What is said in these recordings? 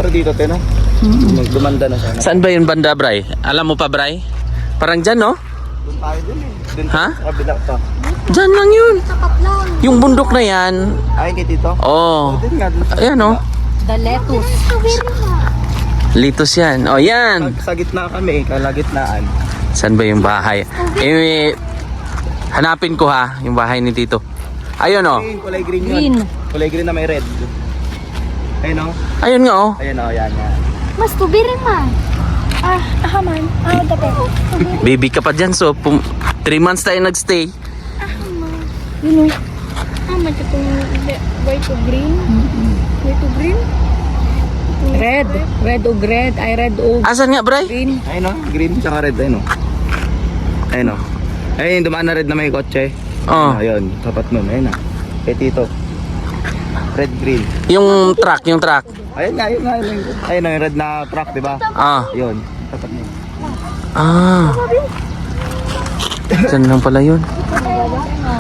Dito, Teno. Magdumanda na sana. Saan ba yung banda, Bray? Alam mo pa, Bray? Parang dyan, no? Doon tayo dun eh. Doon Ha? sa kabila pa. Dyan lang yun. Yung bundok na yan. Ay, kay Tito? Oh. Doon nga. Doon sa Ayan, no? The lettuce. Litos yan. Oh, yan. Sa gitna kami, kalagitnaan. Saan ba yung bahay? Eh, hanapin ko ha, yung bahay ni Tito. Ayun, oh. Ay, kulay green yun. Green. Kulay green na may red. Ayun o. Ayun nga, oh. Ayun o, yan yan. Mas tubirin man. Man. Dapat. Baby ka pa dyan, so 3 months tayo nagstay. Yun o. Man, itong white to green. White to green. Red. Red o red. Ay, red o Asan nga, Bray? green. Ayun o, green tsaka red. Ayun o. Ayun o. Ayun, dumaan na red na may kotse. Oh. Ayun, tapat nun. Ayun na. Kay Tito. Red, green. Yung truck. Ayun nga, ayun nga. Ayun na yung red na truck, di ba? Ah. Ayun, tapat nun. Ah. Saan lang pala yun?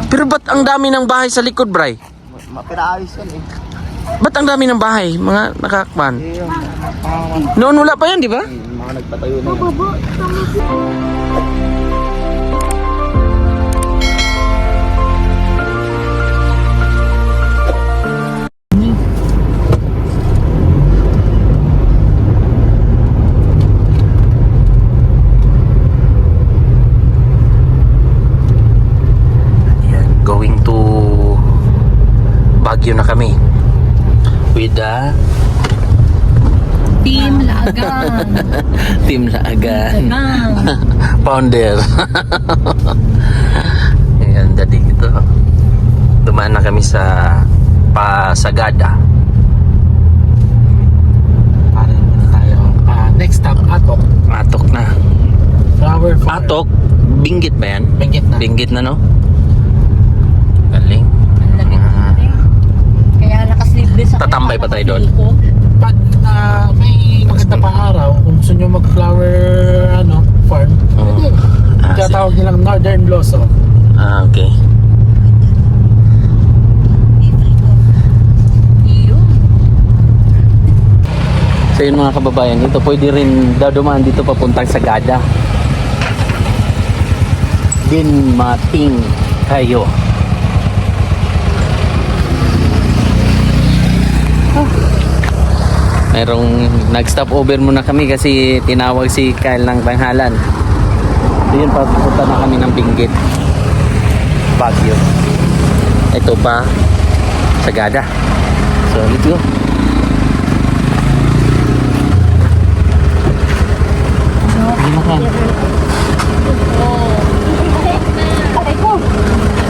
Pero ba't ang dami ng bahay sa likod, Bray? Pinaayos yan eh. Ba't ang dami ng bahay? Mga nakakman. Ayun, Noon wala pa yan, di ba? mga nagpatayo na yan. Ayan, going to Baguio na kami. With the Team Laagan. Team Laagan. Founder. Ayan, jadi ito. Dumaan na kami sa Pasagada. Paano muna tayo? Next stop, Atok. Atok na. Flower Farm. Atok? Binggit ba yan? Benguet na. Binggit na, no? Galing. Kaya nakaslibre sa Tatambay pa tayo doon. Pag may maganda pa araw, kung gusto nyo mag-flower farm, Oo. Ah, kaya tawag nilang Northern Blossom. Ah, okay. So yun mga kababayan, ito pwede rin daw dumaan dito papuntang Sagada. Din mating kayo. Merong nag-stop over muna kami kasi tinawag si Kyle ng tanghalan. So yun, papunta na kami ng Benguet, Baguio. Ito pa Sagada. So let's go.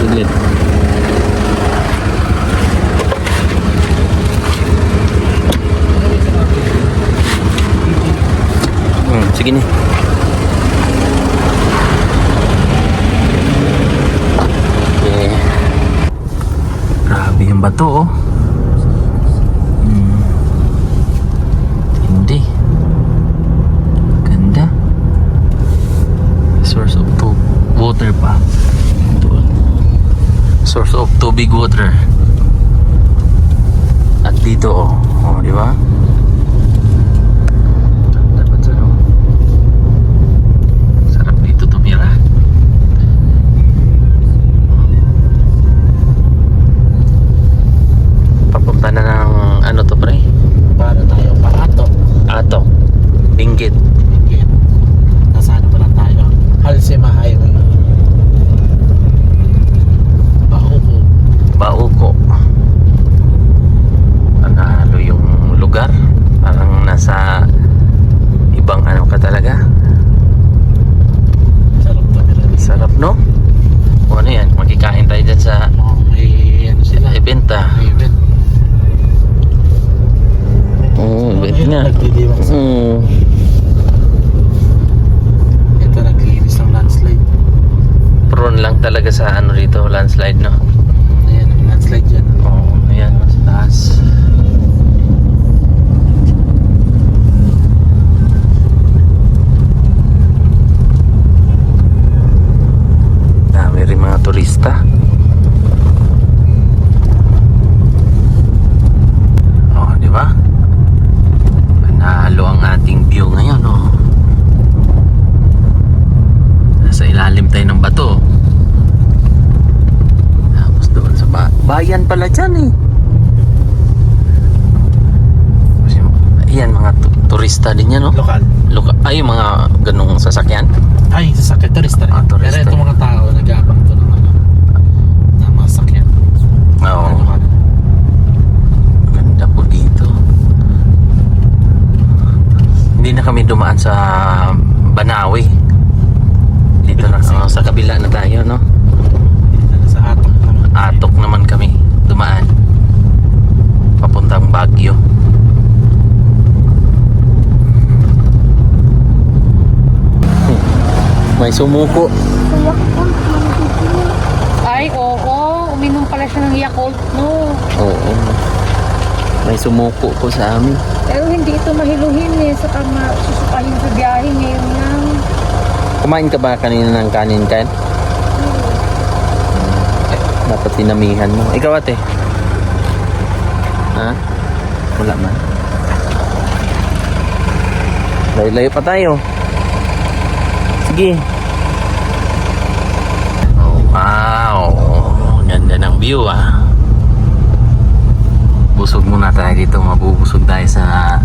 Sige. Sige nih. Okay. Grabe yung bato, oh. Hindi. Ganda. Source of water pa. Doon. Source of tubig water. At dito, oh. Oh, di ba? Papunta na ng ano to, pre? Para tayo pa Atok. Atok. Benguet. Benguet. Nasa ano pa lang tayo? Halsema Highway. Bauko. Bauko. Panalo yung lugar. Parang nasa ibang ano ka talaga. Sarap to, meron. Sarap, no? O ano yan? Magkikain tayo dyan sa May ano sila. event, ah. May event. Oo, event nga. Nagdidiwang sa ito, naglinis ng landslide. Prone lang talaga sa ano rito, landslide, no? Ayan, landslide dyan. Oo, ayan, sa taas. Dami rin mga turista. Oh, di ba? pala dyan eh. Yan, mga turista din yan, no? Lokal. Ay, yung mga ganung sasakyan. Ay, sasakyan. Turista rin. Ah, turista. Pero itong mga tao, nag-aabang to ng ano, ng mga sasakyan. Oo. Lokal. Ganda po dito. Hindi na kami dumaan sa Banawe. Dito na, sa kabila na tayo, no? Sa Atok naman. Atok naman kami dumaan. Papuntang Baguio. May sumuko. Ay, oo. Uminom pala siya ng Yakult, no? Oo. May sumuko po sa amin. Pero hindi ito mahiluhin eh. Saka susukahin sa biyahe ngayon lang. Kumain ka ba kanina ng kanin, Ken? Dapat sinamihan mo. Ikaw, ate? Ha? Wala man. Layo-layo pa tayo. Sige. Oh, wow. Ganda ng view, ah. Busog muna tayo dito. Mabubusog tayo sa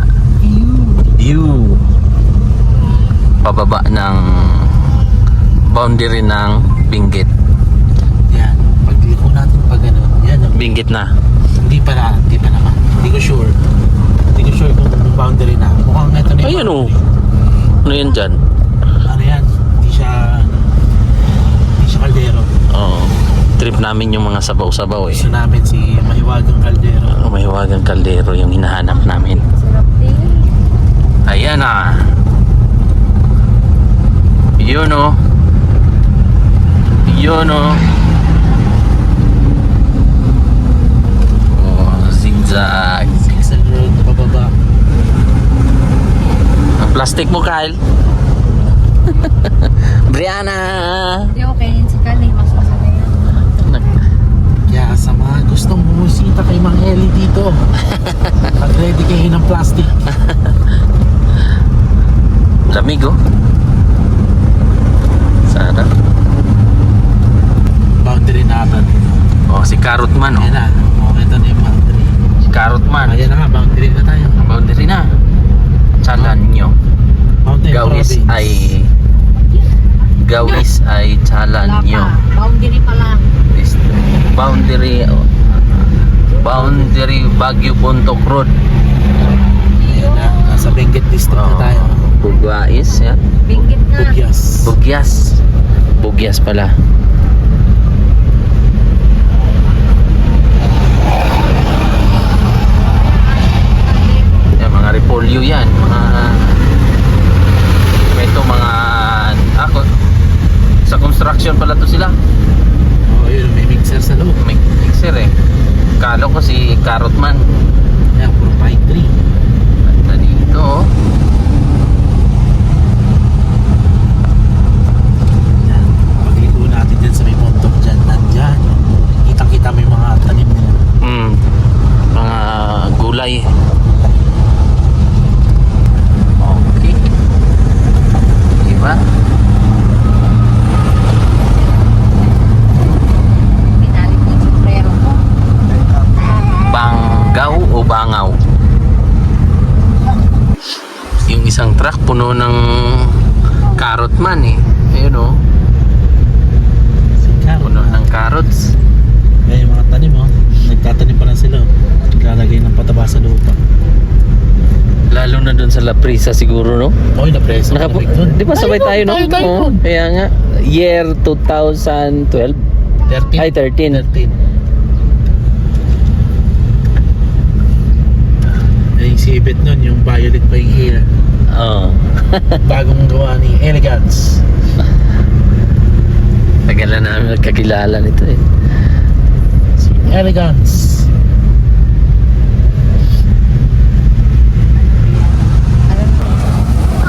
view. Pababa ng boundary ng Benguet. Yan. Pagliko natin pag ano. Yan. Benguet na. Hindi pa naman. Hindi ko sure. Hindi ko sure kung boundary na. Mukhang ito na yung Ayan, oh. Ano yan dyan? ano yan. Hindi siya kaldero. Oo. Trip namin yung mga sabaw-sabaw eh. Gusto namin si Mahiwagang Kaldero. Mahiwagang kaldero yung hinahanap namin. Sarap din. Ayan ah. Yun oh. Yun oh. Oh, zigzag. Pixel Road, pababa. Ang plastic mo, Kyle. Brianna. Hindi okay yun si Kali. Mas masaya yan. Kaya sa mga gustong bumusita kay Mang Eli dito, pag-ready kayo ng plastic. Lamig oh. Sana. Boundary natin. Oh, si Carrot Man oh. Ayan na. Okay, ito na yung boundary. Si Carrot Man. Ayan na nga, boundary na tayo. Ang boundary na. Tsalan nyo. Mountain Gawis province. ay tsalan nyo. Boundary pa lang. Boundary Baguio Bontoc Road. Ayan na, nasa Benguet District na tayo. Bugais, yan. Bingit na. Bugyas. Bugyas pala. Yan, mga repolyo yan. Mga ako sa construction pala to sila. Oh, yun, may mixer sa loob. May mixer eh. Kalo ko si Carrot Man. Ayan, puro pine tree. Ganda dito oh. Ayan, pagliko natin dyan sa may montok dyan. Nandyan. Kitang-kita mo yung mga tanim nila. Mga gulay. Okay. Diba? Pinalit yung sombrero ko. Banggaw o bangaw? Yung isang truck puno ng Carrot Man eh. Ayun oh. Si Carol. Puno ng carrots. Kaya yung mga tanim, oh. Nagtatanim pa lang sila. Naglalagay ng pataba sa lupa. Lalo na dun sa La Prisa siguro, no? Oy, napreso. Di ba sabay tayo, no? Oo, kaya nga. Year 2012. 13. Ay, 13. 13. Ay, si Ibet nun, yung violet pa yung hair. Oo. Bagong gawa ni Elegance. Tagal na namin nagkakilala nito eh. Si Elegance.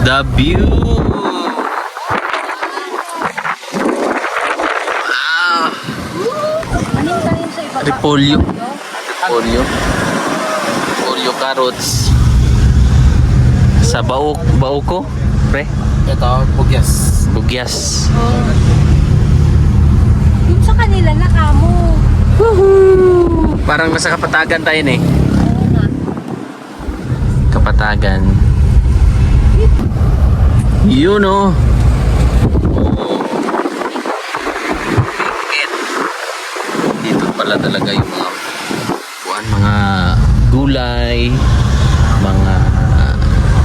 The view! Anong tayo sa iba? Repolyo. Repolyo carrots. Sa Bauco, pre? Ito, Bugyas. Bugyas. Yung sa kanila na kamo. Woohoo! Parang nasa Kapatagan tayo eh. Kapatagan. Yun oh. Dito pala talaga yung mga gulay, mga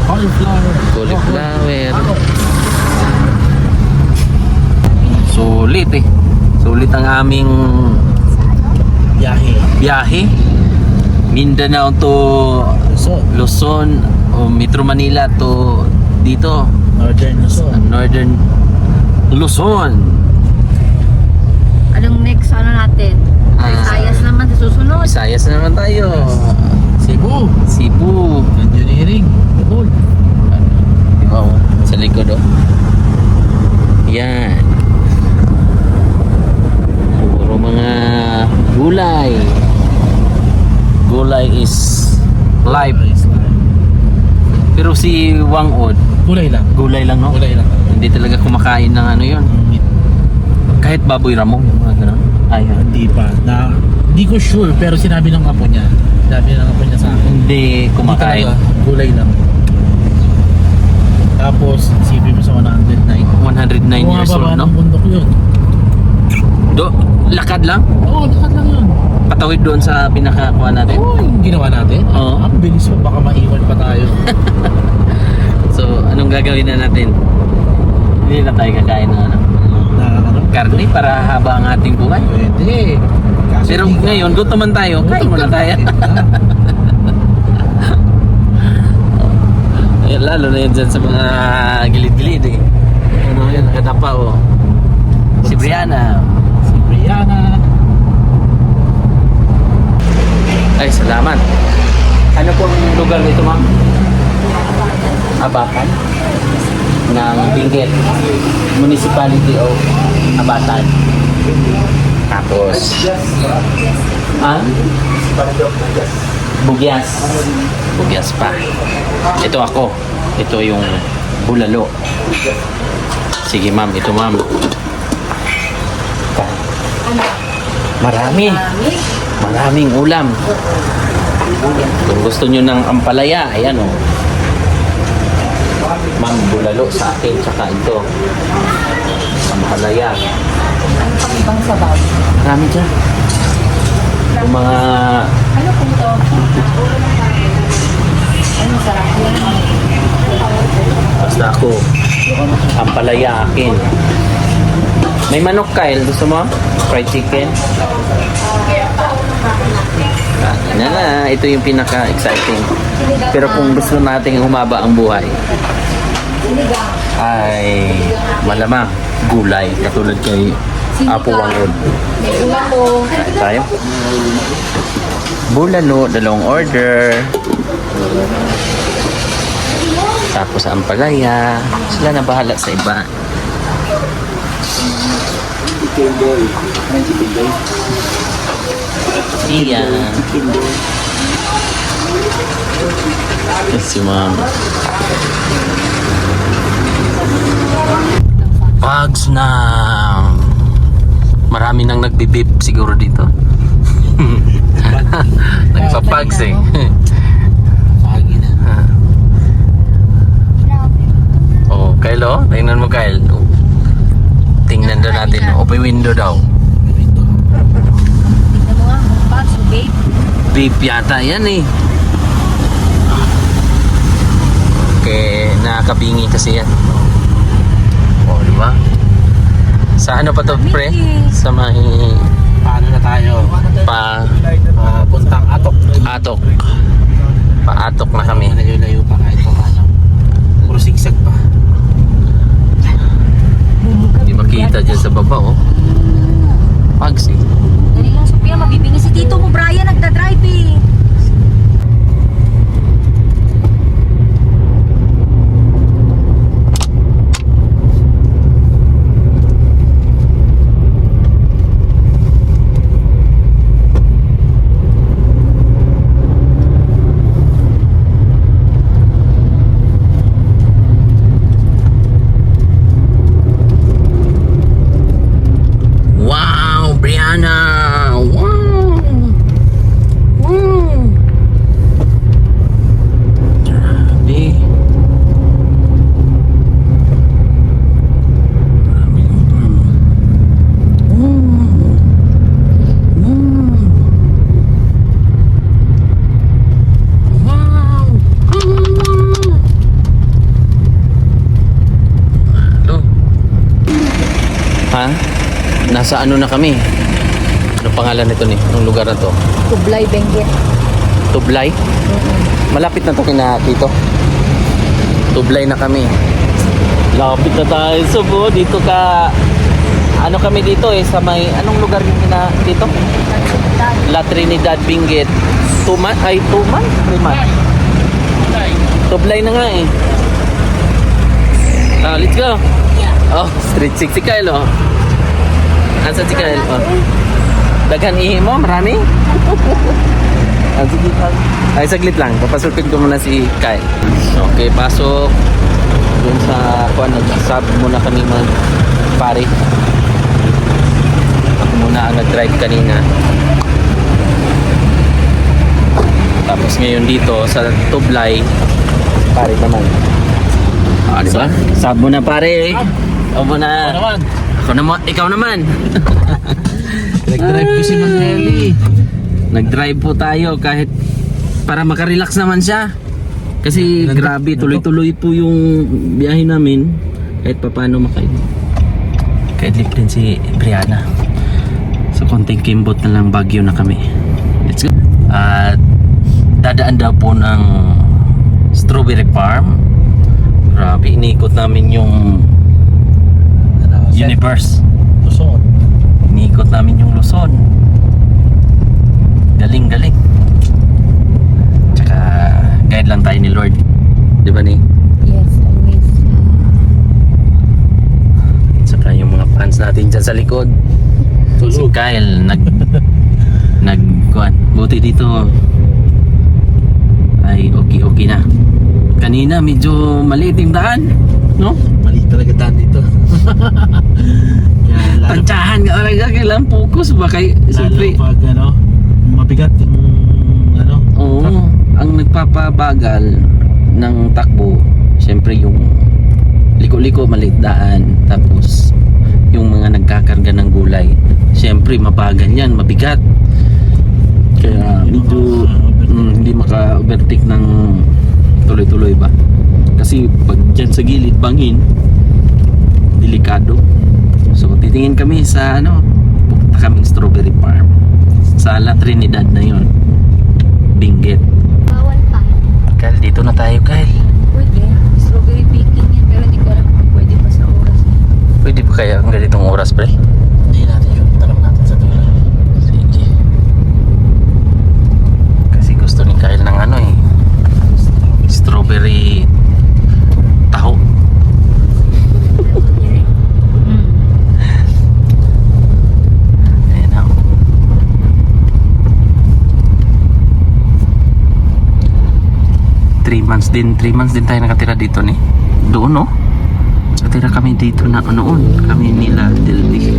cauliflower. Sulit eh. Sulit ang aming biyahe. Mindanao to Luzon o Metro Manila to dito Northern Luzon. Anong next natin? Visayas naman sa susunod. Visayas na naman tayo. Cebu. Engineering. Cool. Wow, sa likod oh. Yan. Puro mga gulay. Gulay is life. Pero si Wang Od, Gulay lang. gulay lang no? Gulay lang. Hindi talaga kumakain ng ano yun. Kahit baboy ramong, mga gano'n. Ayaw. Hindi pa. Hindi ko sure, pero sinabi ng apo niya. Sinabi ng apo niya sa akin. Hindi kumakain. Hindi talaga, gulay lang. Tapos, isipin mo sa 109. 109 years old, no? ng bundok yun. Lakad lang? Oo, lakad lang yun. Patawid doon sa pinakakuha natin. Oo, yung ginawa natin. Oo. Ang bilis mo, baka maiwan pa tayo. So, anong gagawin na natin? Hindi na tayo kakain na ano? Karne para haba ang ating buhay. Pwede. Kaso Pero di ka- ngayon, gutom man tayo, kain muna tayo. Eh, lalo na yun dyan sa mga gilid-gilid eh. Ano yun, nakadapa oh. Si Brianna. Si Brianna. Ay, salamat. Ano pong lugar nito, ma'am? Abatan? Ng Benguet. Municipality of Abatan. Tapos, Bugyas. Bugyas pa. Ito ako. Ito yung bulalo. Sige, ma'am. Ito, ma'am. Marami. Maraming ulam. Kung gusto nyo ng ampalaya, ayan o. Ma'am, bulalo sa akin, tsaka ito. Ampalaya. Ano pang ibang sabaw? Marami dyan. Yung mga... Ano po ito? Ano sarap yun? Basta ako. Ampalaya akin. May manok, Kyle. Gusto mo? Fried chicken? Na, ito yung pinaka-exciting. Pero kung gusto nating humaba ang buhay, ay malamang gulay. Katulad kay Apo Wangod. May ulam po. Kain tayo. Bulalo, dalawang order. Tapos ampalaya. Sila na bahala sa iba. Iya. Si ma'am. Pags na marami nang nagbibip siguro dito. Nagpapags eh. Pagi na. Oh, Kyle oh. Tingnan mo Kyle. Oh. Tingnan daw natin. Open window daw. Tingnan mo nga, bags, babe. Vape yata yan eh. Okay, nakakabingi kasi yan. Oh, di ba? Sa ano pa to, pre? Sa may Paano na tayo? puntang Atok. Paatok na kami. Layo-layo pa kahit pa paano. Puro sigsag pa. Hindi makita dyan sa baba, oh. Pags eh. Dali lang, Sophia, mabibingi si Tito mo, Brian, nagdadrive eh. Nasa ano na kami? Ano pangalan nito ni? Anong lugar na to? Tublay, Benguet. Tublay? Malapit na to kina Tito. Tublay na kami. Lapit na tayo. So dito ka... Ano kami dito sa may... Anong lugar yung kina dito? La Trinidad, Benguet. 2 months? 3 months? Tublay na nga let's go. Oh, street 6 si Kyle Asa si Kyle Daghan ihi mo, marami? Sige, ay saglit lang, papasulpin ko muna si Kyle. Okay, pasok. Doon sa nagsasab muna kami pare. Ako muna ang nag-drive kanina. Tapos ngayon dito sa Tublay, pare naman. Diba? Sab mo na pare. Ako muna. Ako naman. Ikaw naman. Nag-drive ko si Mang Eli. Nag-drive po tayo kahit para makarelax naman siya. Kasi grabe, tuloy-tuloy po yung biyahe namin. Kahit paano makaidlip din si Brianna. So konting kimbot na lang, Baguio na kami. Let's go. At dadaan daw po ng strawberry farm. Grabe, iniikot namin yung universe. Luzon. Iniikot namin yung Luzon. Galing. Tsaka guide lang tayo ni Lord. Di ba ni? Yes, always. Tsaka yung mga fans natin dyan sa likod. Si Kyle buti dito ay okay na. Kanina medyo maliit yung daan, no? Mali talaga daan dito. Kaya lalo, Tansyahan ka talaga, kailangan focus ba kay lalo siyempre. pag mabigat yung Oo, ang nagpapabagal ng takbo, siyempre yung liko-liko maliit daan, tapos yung mga nagkakarga ng gulay, siyempre mabagal yan, mabigat. Kaya medyo hindi maka-overtake ng tuloy-tuloy ba? Kasi pag dyan sa gilid bangin, delikado. So titingin kami sa pupunta kaming strawberry farm sa La Trinidad na yon, Benguet. Bawal pa. Kyle, dito na tayo, Kyle. Pwede. Strawberry picking yan. Pero hindi ko alam kung pwede pa sa oras. Pwede ba kaya ang ganitong oras, pre? Hindi natin yun. Tanong natin sa dulo. Sige. Kasi gusto ni Kyle ng strawberry taho. Ayan na. 3 months din tayo nakatira dito ni. Doon no? Nakatira kami dito na noon. Kami nila Delby.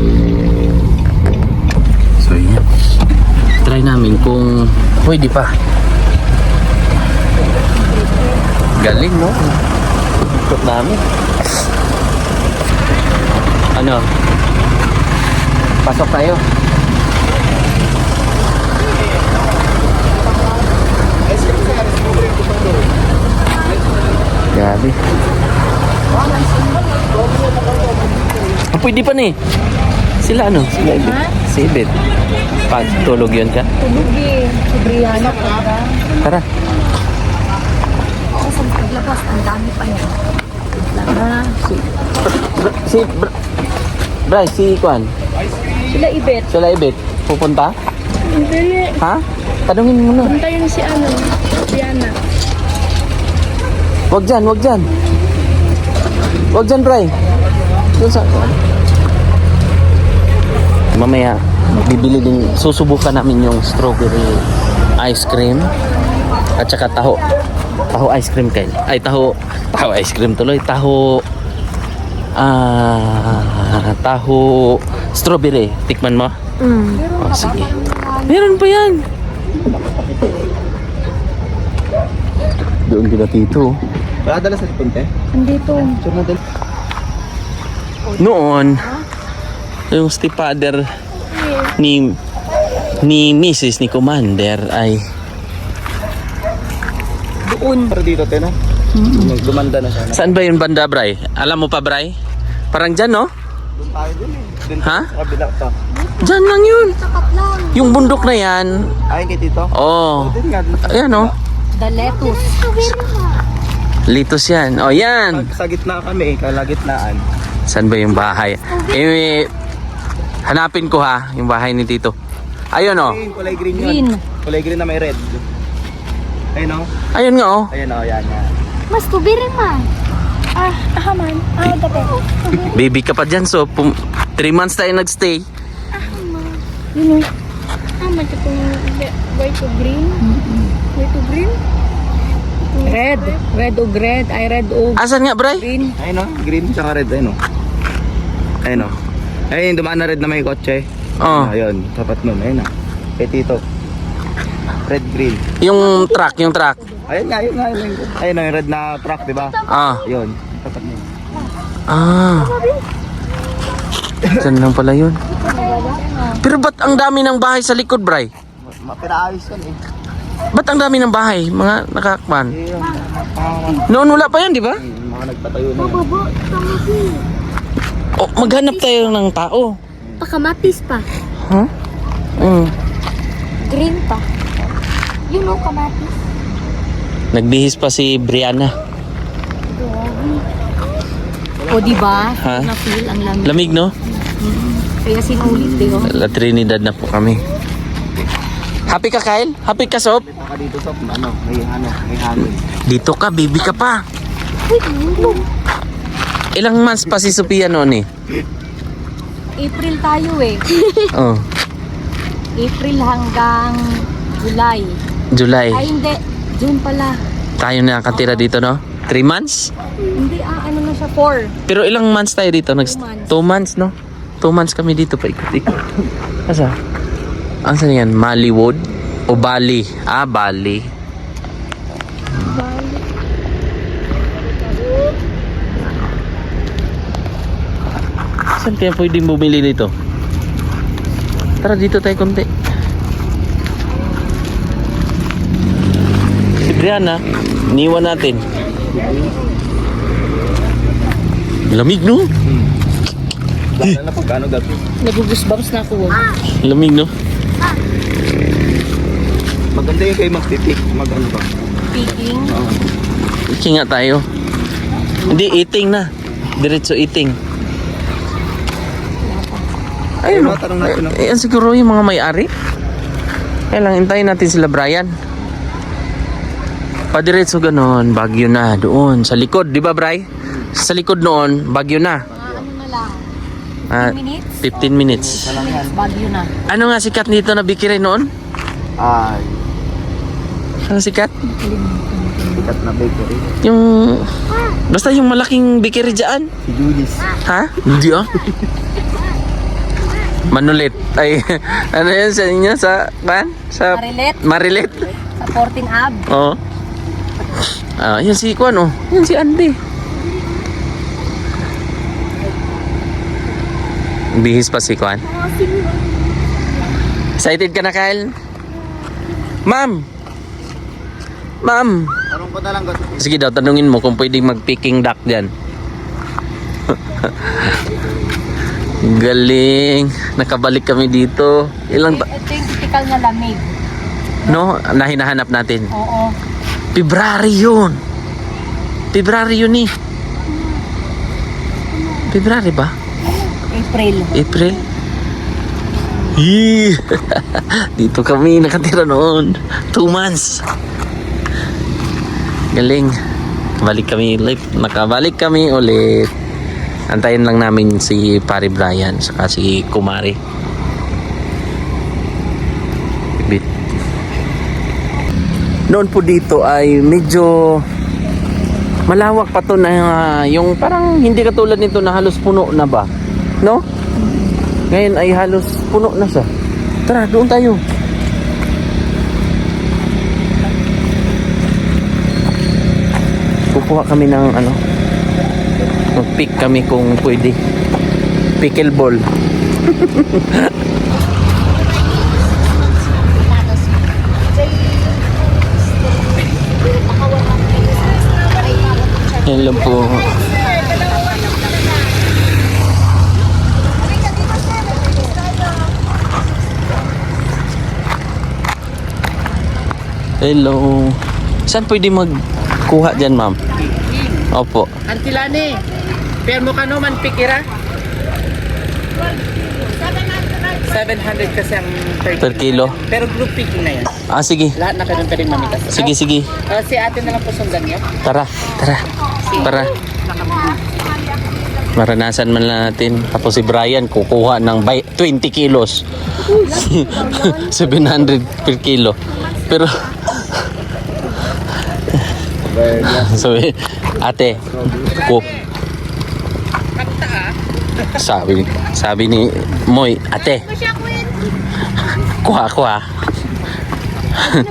So yan. Try namin kung pwede pa. Galing no? Ikot namin. Pasok tayo. Grabe. Pwede pa ni. Sila Sila Ibit. Si Ibit. Pag tulog yun ka. Tulog eh. Si Brianna pa. Tara. Sa paglabas, ang dami pa yan. Bray, si Kwan. Sila Ibet. Sila Ibit. Pupunta? Hindi. Ha? Tanungin mo na. Puntayin si Brianna. Wag dyan. Wag dyan, Bray. Doon sa... Mamaya, susubukan namin yung strawberry ice cream at saka taho ice cream kayo. Ay, taho ice cream tuloy. Taho strawberry. Tikman mo? Oh, sige. Meron pa yan. Doon kita dito. Wala dala sa punte? Andito. Noon, yung stepfather ni Mrs. ni Commander ay Doon. Pero dito, te, no? Dumanda na siya. saan ba yung banda, Bray? Alam mo pa, Bray? Parang dyan, no? Doon tayo dun eh. Doon Ha? sa kabila pa. Diyan lang yun. Tapat lang. Yung bundok na yan. Ay, kay Tito? Oh. Doon nga. Doon sa Ayan oh. The lettuce. Strawberry ma. Litos yan. Oh, yan. Sa gitna kami, kalagitnaan. Saan ba yung bahay? Eh, hanapin ko ha, yung bahay ni Tito. Ayun oh. Green, kulay green yun. Green. Kulay green na may red. Ayun oh. Ayun nga oh. Ayun oh, yan. Mas strawberry ma. Man. Dati. Baby ka pa dyan, so 3 months tayo nagstay. Yun o. Macam itong white to green. White to green. Red. Red o red. Ay, red o Asan nga, Bray? green. Ayun oh, green tsaka red. Ayun oh. Ayun oh. Ayun, dumaan na red na may kotse. Oh. Ayun, tapat nun. Ayun oh. Kay Tito. Red, green. Yung truck. Ayun nga, ayun nga. Ayun oh, yung red na truck, di ba? Ah. Ayun, tapat nun. Ah. Diyan lang pala yun. Pero ba't ang dami ng bahay sa likod, Bray? Mapiraayos yun eh. Ba't ang dami ng bahay, mga nakakman? Ayun, Noon wala pa yan, di ba? mga nagtatayo na yun. O, maghanap tayo ng tao. Pakamatis pa. Huh? Mm. Green pa. You know kamatis. Nagbihis pa si Brianna. O diba? Ha? Na-feel ang lamig. Lamig, no? Kaya sinulit eh. Oh. La Trinidad na po kami. Happy ka, Kyle? Happy ka, Sop? Baka dito sa may hangin. Dito ka, baby ka pa. Wait, no. Ilang months pa si Sophia noon eh? April tayo eh. Oh, April hanggang July. July. Ay hindi, June pala. Tayo na nakatira dito, no? 3 months? Hindi ano na siya, 4. Pero ilang months tayo dito? 2 months, no? 2 months kami dito pa ikot-ikot. Asa? Ang saan yan? Maliwood? O Bali? Ah, Bali. Saan kaya pwedeng bumili dito? Tara, dito tayo konti. Si Brianna, iniwan natin. Lamig, no? Lalo na pagkano gabi. Nagugusbumps na ako. Lamig, no? Maganda yung kayo magtitik. Mag-ano ba? Speaking. Iki nga tayo. Hindi, eating na. Diretso eating. Ayun, no? Tanong natin ako. Ayan siguro yung mga may-ari. Kaya lang, hintayin natin sila Brian. Padiretso ganon, Baguio na. Doon, sa likod. Di ba, Bray? Sa likod noon, Baguio na. Ano na lang? Ah, 15 minutes. Bagyo na. Ano nga sikat nito na bikiri noon? Ay, Ano sikat? sikat na bakery. Yung... Basta yung malaking bikiri dyan. Si Julis. Ha? Hindi ah. Manulit. Ay, ano yan sa inyo? Sa, ban? Sa... Marilet. Marilit. Sa 14 Ab. Oo. Ah, yan si Kwan oh. Yan si Andy. Bihis pa si Kwan. Excited ka na, Kyle? Ma'am! Ma'am! Tanong ko na lang gato. Sige daw, tanungin mo kung pwedeng mag-picking duck dyan. Galing. Nakabalik kami dito. Ilang Ito yung typical na lamig. no? Na hinahanap natin. Oo. February yun. February yun eh. February ba? April. April? Yee! Dito kami nakatira noon. 2 months. Galing. Nakabalik kami ulit. Antayin lang namin si Pare Brian saka si Kumari. Bit. Noon po dito ay medyo malawak pa to na yung parang hindi katulad nito na halos puno na ba? No? Ngayon ay halos puno na siya. Tara, doon tayo. Kukuha kami ng ano. Mag-pick kami kung pwede. Pickleball. Yan lang po. Hello. Saan pwede magkuha dyan, ma'am? Opo. Antilani, pero mo ka naman pikira? 700 kasi ang Per kilo. Pero group picking na yan. Ah, sige. Lahat na kayo pwedeng mamitas. Sige, sige. Si ate na lang po sundan niyo. Tara, tara. Para maranasan man lang natin. Tapos si Brian kukuha ng 20 kilos. 700 per kilo. Pero so, ate, sabi ni Moy, ate, kuha. Ano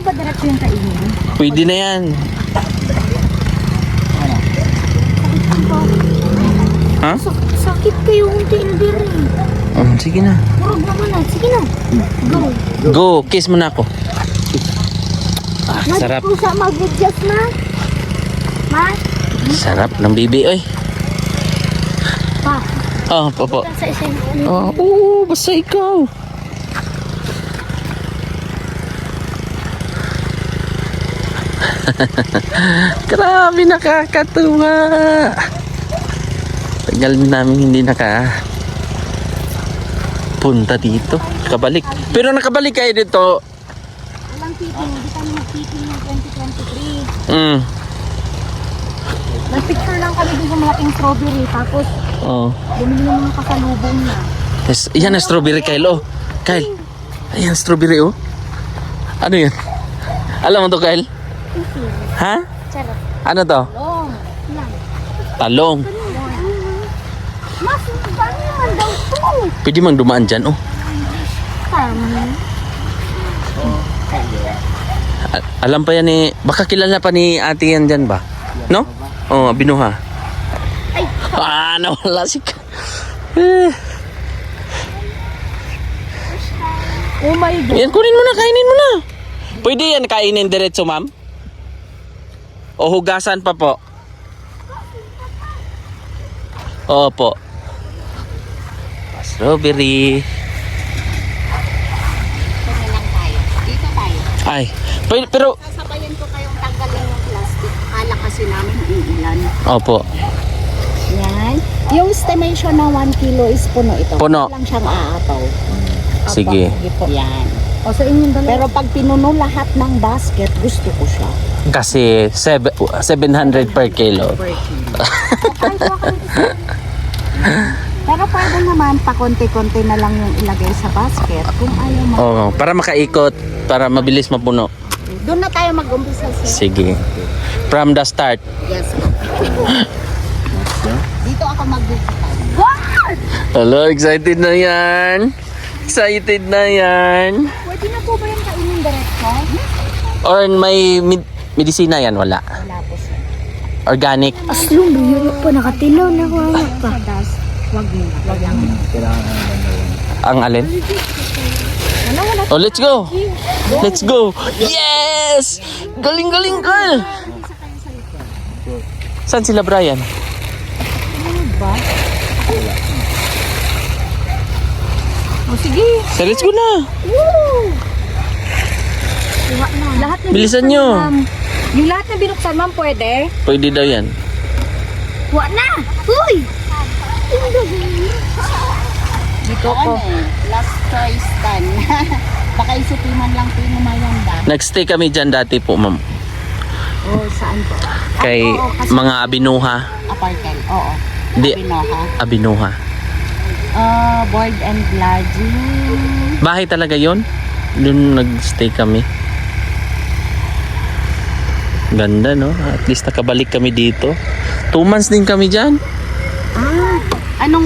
ba diretso yung kainin? Pwede na yan. Ha? Sakit kayo kung tinidiri. Sige na. Murag naman na. Sige na. Go. Go, kiss mo na ako. Ah, sarap. Nagpusa mag-adjust na. Ma? Sarap ng bibi, oy. Pa. Oh, popo. Sa isang Oo, basta ikaw. Grabe, nakakatuwa. Tagal namin hindi punta dito. Kabalik. Pero nakabalik kayo dito. walang titing. Hindi kami mag-titing ng 2023. Nag-picture lang kami dun sa malaking strawberry. Tapos, Oh. bumili ng mga kasalubong na. Yes, yan ang strawberry, Kyle. Oh. Kyle. Ayan, strawberry, oh. Ano yan? Alam mo to, Kyle? Ha? Charot. Ano to? Long. Lang. Talong. Mas, paano naman daw to? Pwede mang dumaan dyan, oh. Tama. Alam pa yan ni... Baka kilala pa ni ate yan dyan ba? No? Oo, oh, binuha. Ay, Nawala si... oh my God. Yan, kunin mo na, kainin mo na. Pwede yan kainin diretso, ma'am? O hugasan pa po? Opo. Strawberry. Dito tayo. Ay, pero... Sasabayan ko kayong tanggalin yung plastic. Kala kasi namin iilan. Opo. Yan. Yung estimation ng 1 kilo is puno ito. Puno. Lang siyang aapaw. Sige. Yan. O sa inyong dalawa. Pero pag pinuno lahat ng basket, gusto ko siya. Kasi 700 per kilo. Pero pwede naman pa konti-konti na lang yung ilagay sa basket kung ayaw mo. Oo, para makaikot, para mabilis mapuno. Doon na tayo mag-umpisa siya. Sige. From the start. Yes. Dito ako mag-umpisa. What? Hello, excited na yan. Excited na yan. Pwede na po ba yung kainin diretso? Or may medisina yan? Wala. Wala po siya. Organic. Aslong, bihirap pa. Nakatilaw na ko. Pa. Wag mo. Wag lang. Ang alin? Oh, let's go. Let's go. Yes! Galing-galing, girl. Saan sila, Brian? O sige. So, let's go na. Woo! Lahat na Bilisan binuksan, nyo. ma'am. Yung lahat na binuksan, ma'am, pwede? Pwede daw yan. Kuha na! Uy! Dito ko. Last choice tan. Baka isipin man lang pinumayanda. Nagstay kami dyan dati po, ma'am. Oh, saan po? Kay Oo, kasi mga Abinuha. apartment. Oo. Di, Binoha. Abinuha. Board and lodging. Bahay talaga yon. Doon nagstay kami. Ganda, no? At least nakabalik kami dito. 2 months din kami dyan. Anong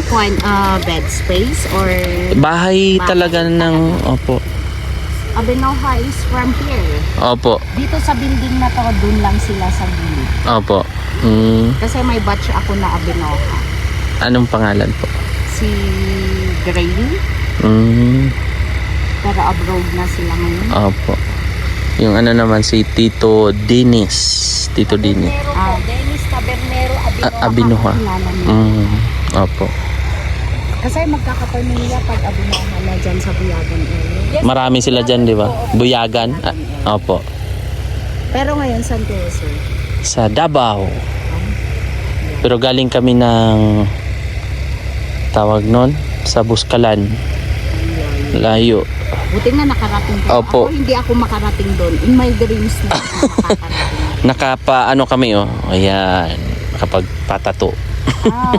bed space or Bahay talaga ng... Opo. Abenoha is from here. Opo. Dito sa building na to, dun lang sila sa gilid. Opo. Kasi may batch ako na Abenoha. Anong pangalan po? Si Gray, pero abroad na sila ngayon. Opo. Yung ano naman si Tito Dennis. Tito Dennis. Dennis Tabernero Abinuha. Opo. Kasi magkakapamilya pag Abenoha na dyan sa Buyagan area. Marami sila dyan, di ba? Buyagan. Opo. Pero ngayon, saan kayo, sir? Sa Davao. Pero galing kami ng tawag nun sa Buskalan. Layo. Buti nga nakarating ko. Opo. Ako, hindi ako makarating doon. In my dreams na ako makakarating. Nakapa kami ayan, nakapagpatato.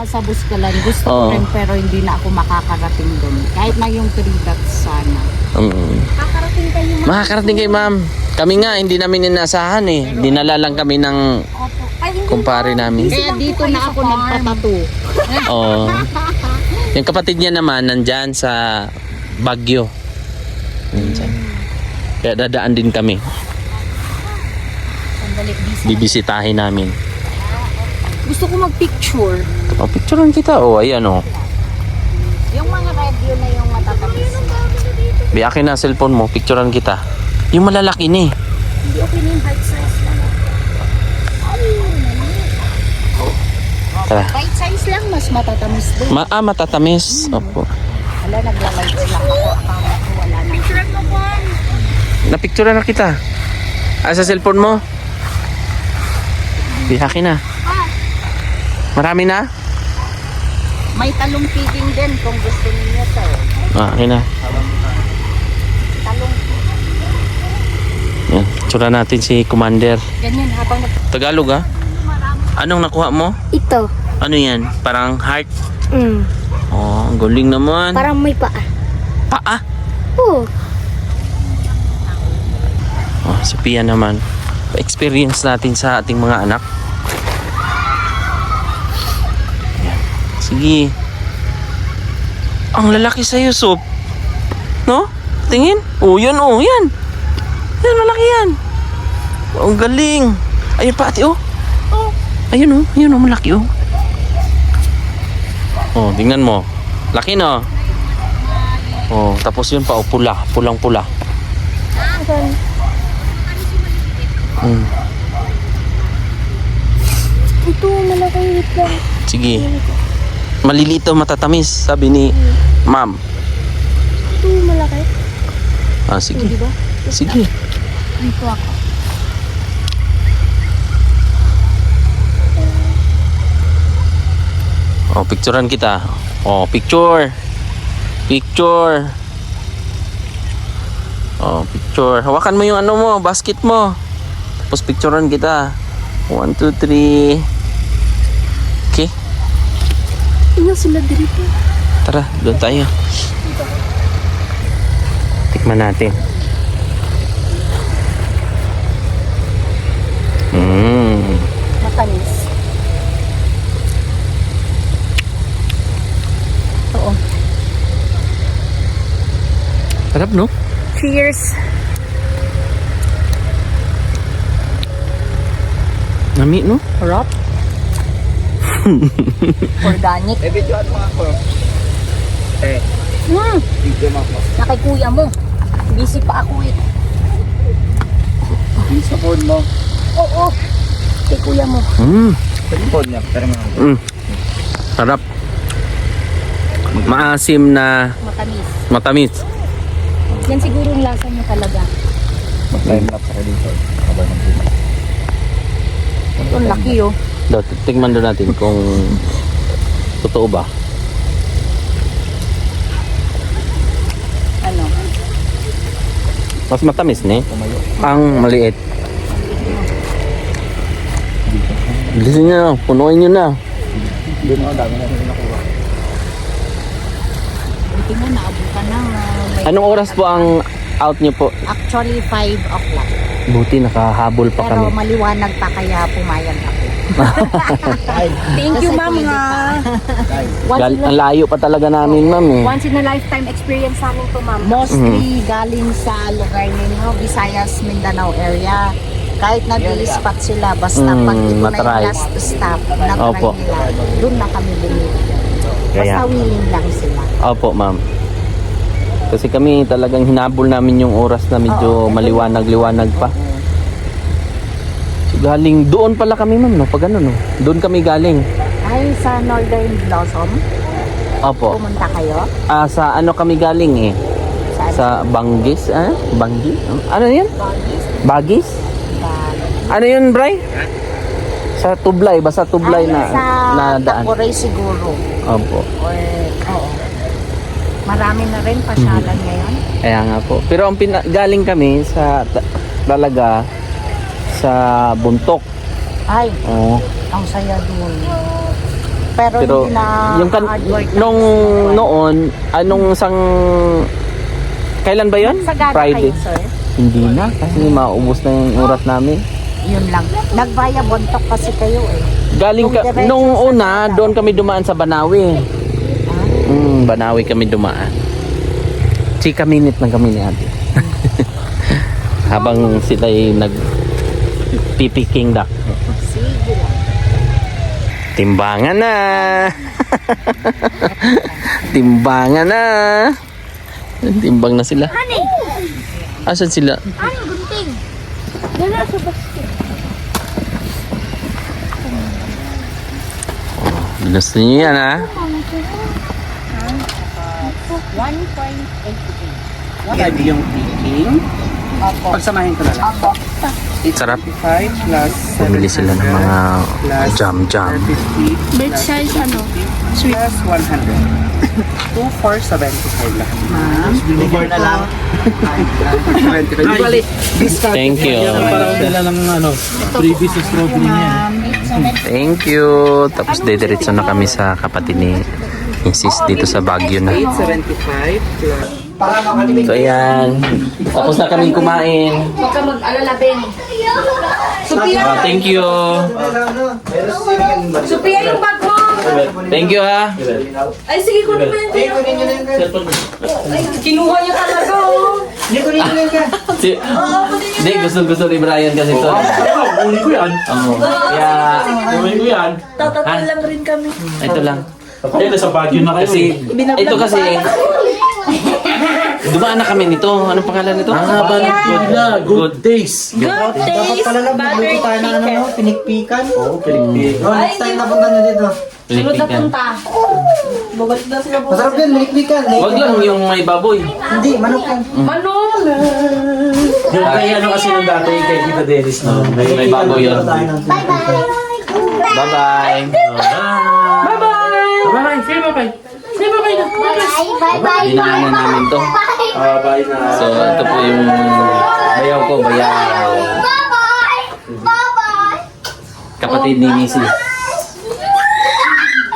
Sa Buskalan. Gusto Oo. ko rin pero hindi na ako makakarating doon. Kahit na yung 3 dots sana. Makakarating kayo, ma'am. Makakarating kayo, ma'am. Kami nga hindi namin inasahan eh. Dinala lang kami ng kumpare namin. Kaya dito na ako nagpatato. Oo. Yung kapatid niya naman nandyan sa Baguio. Nandyan. Kaya dadaan din kami. Sandali, busy. Bibisitahin namin. Gusto ko mag-picture. Picturean kita. Ayan Yung mga radio na yung matatamis na. Bi, akin na cellphone mo. Picturean kita. Yung malalaki ni. Hindi okay na yung heart size lang. Tara. Bite size lang, mas matatamis din. Matatamis. Opo. Wala, nagla-lights lang ako. Akala ko wala nang. Picture mo po. Napicturean na kita. Sa cellphone mo. Bi, akin na. Marami na? May talong feeding din kung gusto niyo, sir. Akin na. Talong. Yan. Picturean natin si Commander. Ganyan habang Tagalog ah. Anong nakuha mo? Ito. Ano yan? Parang heart? Oh, ang galing naman. Parang may paa. Paa? Oo. Oh, si Pia naman. Pa-experience natin sa ating mga anak. Yan. Sige. Ang lalaki sa'yo, Sob. No? Tingin? Oh, yan, oh, yan. Yan, malaki yan. Oh, ang galing. Ayun pa, ate, oh. Ayun, oh, malaki, oh. Oh, tingnan mo. Laki, no? Oh, tapos yun pa, oh, pula. Pulang-pula. Ito, malaki lang. Sige. Maliliit daw matatamis, sabi ni ma'am. Ito, malaki. Sige. Diba? Sige. Dito ako. Oh, picturean kita. Oh, picture. Picture. Oh, picture. Hawakan mo yung ano mo, basket mo. Tapos picturean kita. 1, 2, 3. Okay. Tingnan sila dito. Tara, doon tayo. Tikman natin. Matamis. Oo. Sarap, no? Cheers. Nami, no? Harap. Organic. Videoan mo ako. Video mo ako. Na kay kuya mo. Busy pa ako eh. Yung sa phone mo. Oo. Kay kuya mo. Sa phone niya. Pero nga. Sarap. Maasim na Matamis. matamis. Yan siguro yung lasa niya talaga. Mag-time lapse ako dito. Habang nag-film. Ito, ang laki oh. Daw, tingnan doon natin kung totoo ba. Ano? Mas matamis ni. Ang maliit. Bilisin nyo, punuin nyo na. Doon ako, dami na rin nakuha. Buti nga naabutan ng may... Anong oras po ang out nyo po? Actually, 5 o'clock. Buti nakahabol pa Pero kami. maliwanag pa kaya pumayag ako. Thank you, ma'am. Ang layo pa talaga namin, ma'am eh. Once in a lifetime experience sa amin to, ma'am. Mostly galing sa lugar ninyo, Visayas, Mindanao area. Kahit nag-i-spot sila, basta pag ito na matry. yung last stop, na-try Opo. nila, doon na kami bumili. Basta Kaya. willing lang sila. Opo, ma'am. Kasi kami talagang hinabol namin yung oras na medyo maliwanag-liwanag pa. So, galing doon pala kami, ma'am, no? Pag ano, no? Doon kami galing. Ay, sa Northern Blossom, Opo. pumunta kayo? Sa ano kami galing eh? Saan? Sa Banggis, Banggi? Ano yan? Boggies? Bagis? Bag. Ano yun, Bray? Sa Tublay, basta Tublay na daan. Sa Tapuray siguro. Opo. Or, oo. Marami na rin pasyalan ngayon. Kaya nga po. Pero ang galing kami sa talaga sa Buntok. Ay, Oo. ang saya dun. Pero Pero hindi na yung nung noon, anong kailan ba 'yon? Sagada Friday. kayo, sir. Hindi na kasi maubos na yung oras namin. Yun lang. Nagbaya bontok kasi kayo eh. Galing ka, Yung diretso nung sa una, Sagada. doon kami dumaan sa Banawi. Banawi kami dumaan. Chika minute lang kami ni ate. Habang sila'y nag-pipiking duck. Sige lang. Timbangan na! Timbangan na! Timbang na sila. Honey! Asan sila? Ano, gunting? Dala sa basket. Gusto niyo yan ha? 1.88. Pwede yung picking. Opo. Pagsamahin ko na lang. Opo. Sarap. 5 plus Bumili sila ng mga jam-jam. 50 Big size, ano? plus 100. 2 for 75 lang. Ma'am, bigyan na lang. 75. Bali, discount. Thank you. Parang nila ng previous strawberry niya. Thank you. Tapos didiretso na kami sa kapatid ni Mrs. dito sa Baguio na. 875 plus So ayan. Tapos na kaming kumain. Huwag ka mag-alala, Ben. Thank you. Sophia, yung bag mo! Thank you ha. Ay, sige, kunin mo yan. Ay, kinuha niya talaga, oh. Hindi, gusto ni Brian kasi ito. Uli ko yan. Oo. Kaya, Uli ko yan. Tatatol lang rin kami. ito lang. Ay, nasa Baguio na kayo. Kasi, ito kasi, dumaan na kami nito. Anong pangalan nito? Ang haba ng pila. Good days. Good taste, buttered chicken. Pinikpikan. Oo, pilikpik. Oh, next time napunta nyo dito. Sunod na Pilikpikan. punta. Babalik na sila po. Masarap yun, pinikpikan. Wag lang yung may baboy. Hindi, manok yan. Manong! Yung kay ano kasi nung dati kay Tita Dennis no. May baboy yun. Bye-bye. Bye-bye. Bye-bye. Say bye-bye. Say bye-bye na. Bye-bye! Dinaanan namin to. Bye na. So, ito po yung bayaw ko. Bayaw. Bye-bye! Bye-bye! Kapatid ni Missy.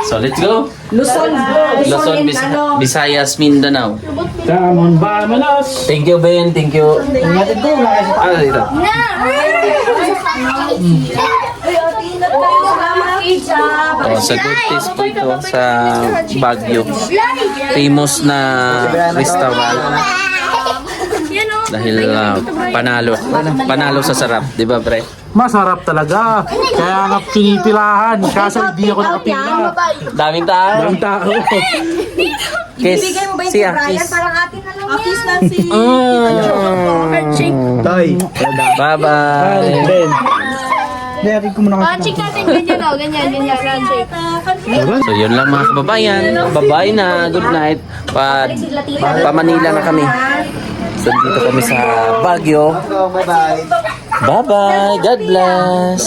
So, let's go. Luzon. Luzon, Visayas, Mindanao. Come on, vámonos. Thank you, Ben. Thank you. Ingatan ko, wala kayo sa Dito. Oh, sa Good Taste po ito sa Baguio. Famous na restaurant. Dahil panalo sa sarap, di ba, pre? Masarap talaga. Kaya nga pinipilahan. Kaso hindi ako nakapila. Daming tao. Ang tao. Kiss. Siya, kiss. Parang atin na lang yan. na si... Tay. Bye-bye. Ben. Dari ko muna kasi. Check natin, ganyan o, ganyan, handshake. So yun lang mga kababayan. Bye-bye na. Good night. Pa-Manila na kami. So dito kami sa Baguio. Bye-bye. Bye-bye. God bless.